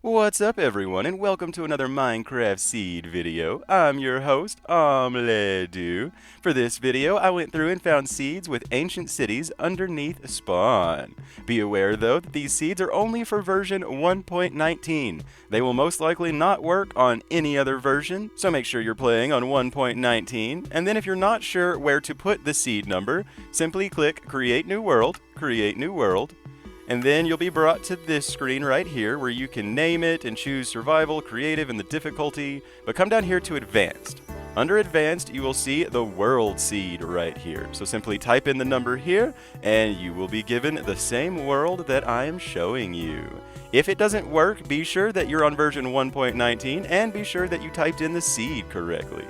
What's up everyone, and welcome to another Minecraft seed video. I'm your host, OmLedu. For this video, I went through and found seeds with ancient cities underneath spawn. Be aware though that these seeds are only for version 1.19. They will most likely not work on any other version, so make sure you're playing on 1.19. And then if you're not sure where to put the seed number, simply click Create New World, and then you'll be brought to this screen right here where you can name it and choose Survival, Creative, and the difficulty, but come down here to Advanced. Under Advanced, you will see the World Seed right here. So simply type in the number here, and you will be given the same world that I am showing you. If it doesn't work, be sure that you're on version 1.19, and be sure that you typed in the seed correctly.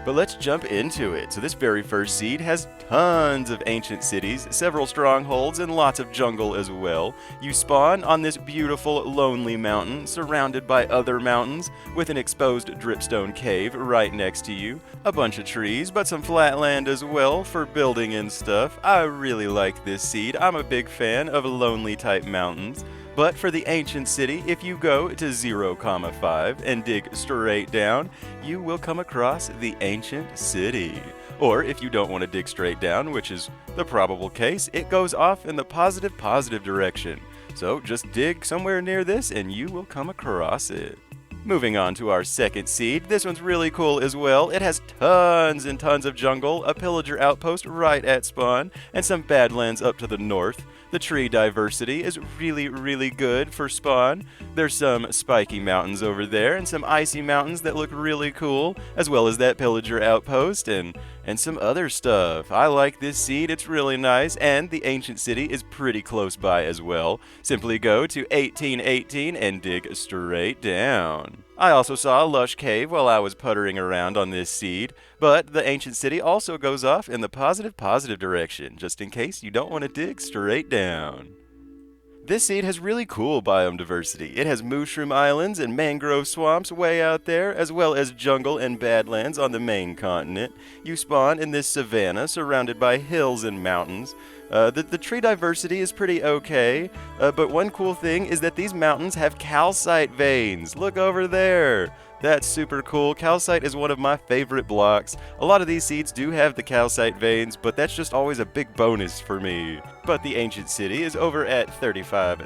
But let's jump into it. So this very first seed has tons of ancient cities, several strongholds, and lots of jungle as well. You spawn on this beautiful, lonely mountain, surrounded by other mountains, with an exposed dripstone cave right next to you, a bunch of trees, but some flat land as well for building and stuff. I really like this seed. I'm a big fan of lonely type mountains. But for the ancient city, if you go to 0,5 and dig straight down, you will come across the ancient city. Or if you don't want to dig straight down, which is the probable case, it goes off in the positive direction. So just dig somewhere near this and you will come across it. Moving on to our second seed, this one's really cool as well. It has tons and tons of jungle, a pillager outpost right at spawn, and some badlands up to the north. The tree diversity is really good for spawn. There's some spiky mountains over there and some icy mountains that look really cool, as well as that pillager outpost and some other stuff. I like this seed, it's really nice, and the ancient city is pretty close by as well. Simply go to 1818 and dig straight down. I also saw a lush cave while I was puttering around on this seed, but the ancient city also goes off in the positive direction, just in case you don't want to dig straight down. This seed has really cool biome diversity. It has mushroom islands and mangrove swamps way out there, as well as jungle and badlands on the main continent. You spawn in this savanna surrounded by hills and mountains. The tree diversity is pretty okay, but one cool thing is that these mountains have calcite veins. Look over there. That's super cool. Calcite is one of my favorite blocks. A lot of these seeds do have the calcite veins, but that's just always a big bonus for me. But the ancient city is over at 35,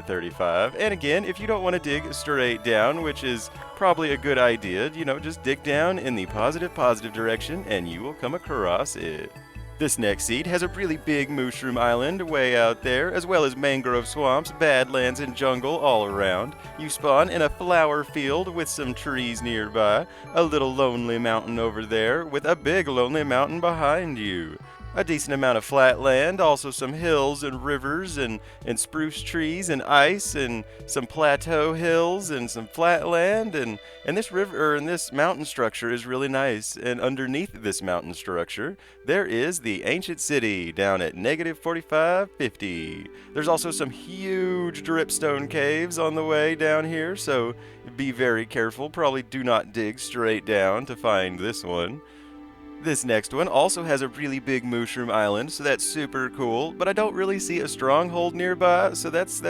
and again, if you don't want to dig straight down, which is probably a good idea, just dig down in the positive direction and you will come across it. This next seed has a really big mushroom island way out there, as well as mangrove swamps, badlands, and jungle all around. You spawn in a flower field with some trees nearby, a little lonely mountain over there, with a big lonely mountain behind you. A decent amount of flat land, also some hills and rivers and spruce trees and ice and some plateau hills and some flat land and this river and this mountain structure is really nice. And underneath this mountain structure, there is the ancient city down at -4550. There's also some huge dripstone caves on the way down here, so be very careful. Probably do not dig straight down to find this one. This next one also has a really big mushroom island, so that's super cool, but I don't really see a stronghold nearby, so that's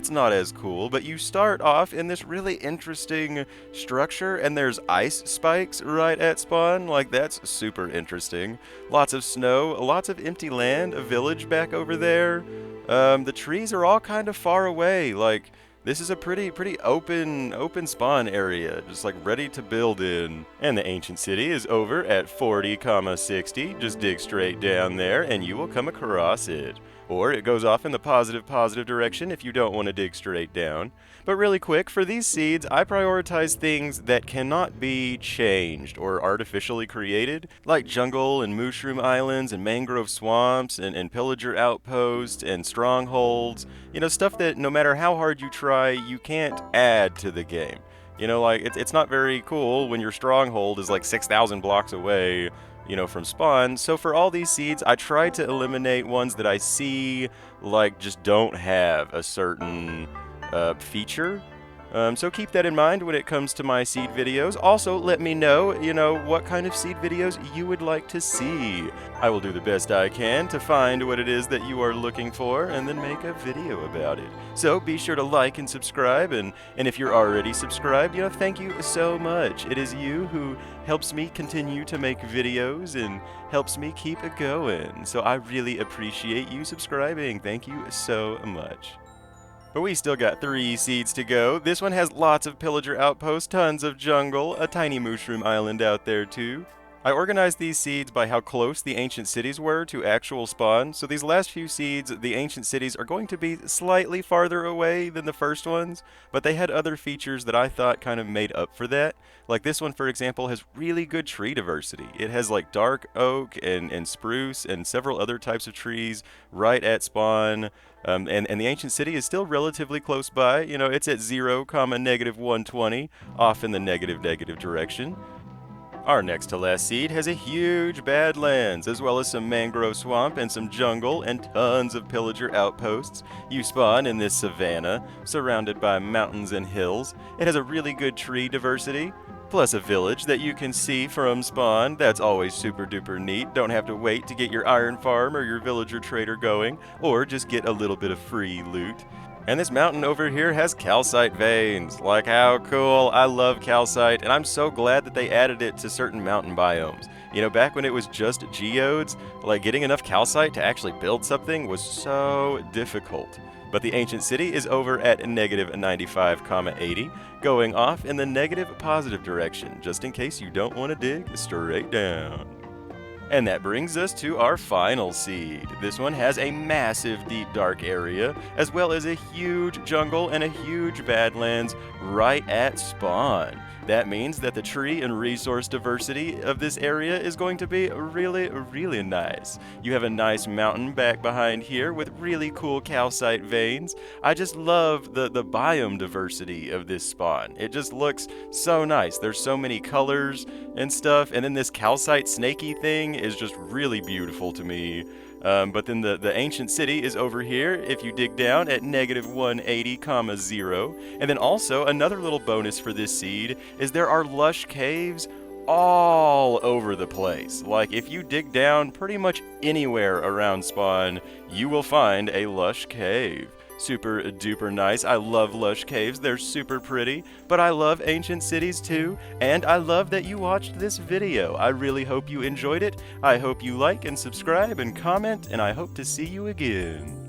not as cool. But you start off in this really interesting structure, and there's ice spikes right at spawn. Like, that's super interesting. Lots of snow, lots of empty land, a village back over there. The trees are all kind of far away. Like, this is a pretty open spawn area, just like ready to build in. And the ancient city is over at 40,60. Just dig straight down there and you will come across it. Or it goes off in the positive direction if you don't want to dig straight down. But really quick, for these seeds, I prioritize things that cannot be changed or artificially created, like jungle and mushroom islands and mangrove swamps and pillager outposts and strongholds. Stuff that no matter how hard you try, you can't add to the game. Like, it's not very cool when your stronghold is like 6,000 blocks away, from spawn. So for all these seeds, I try to eliminate ones that I see, like, just don't have a certain feature. So keep that in mind when it comes to my seed videos. Also, let me know, what kind of seed videos you would like to see. I will do the best I can to find what it is that you are looking for and then make a video about it. So be sure to like and subscribe, and if you're already subscribed, thank you so much. It is you who helps me continue to make videos and helps me keep it going. So I really appreciate you subscribing. Thank you so much. But we still got 3 seeds to go. This one has lots of pillager outposts, tons of jungle, a tiny mushroom island out there too. I organized these seeds by how close the ancient cities were to actual spawn. So these last few seeds, the ancient cities are going to be slightly farther away than the first ones, but they had other features that I thought kind of made up for that. Like this one, for example, has really good tree diversity. It has like dark oak and spruce and several other types of trees right at spawn. And the ancient city is still relatively close by. It's at 0, -120, off in the negative direction. Our next to last seed has a huge badlands, as well as some mangrove swamp and some jungle and tons of pillager outposts. You spawn in this savanna, surrounded by mountains and hills. It has a really good tree diversity, plus a village that you can see from spawn. That's always super duper neat. Don't have to wait to get your iron farm or your villager trader going, or just get a little bit of free loot. And this mountain over here has calcite veins. Like, how cool. I love calcite, and I'm so glad that they added it to certain mountain biomes. Back when it was just geodes, like getting enough calcite to actually build something was so difficult. But the ancient city is over at -95,80, going off in the negative positive direction, just in case you don't want to dig straight down. And that brings us to our final seed. This one has a massive deep dark area, as well as a huge jungle and a huge badlands right at spawn. That means that the tree and resource diversity of this area is going to be really, really nice. You have a nice mountain back behind here with really cool calcite veins. I just love the biome diversity of this spawn. It just looks so nice. There's so many colors and stuff, and then this calcite snaky thing is just really beautiful to me. But then the ancient city is over here if you dig down at -180, 0. And then also another little bonus for this seed is there are lush caves all over the place. Like if you dig down pretty much anywhere around spawn, you will find a lush cave. Super duper nice. I love lush caves. They're super pretty, but I love ancient cities too, and I love that you watched this video. I really hope you enjoyed it. I hope you like and subscribe and comment, and I hope to see you again.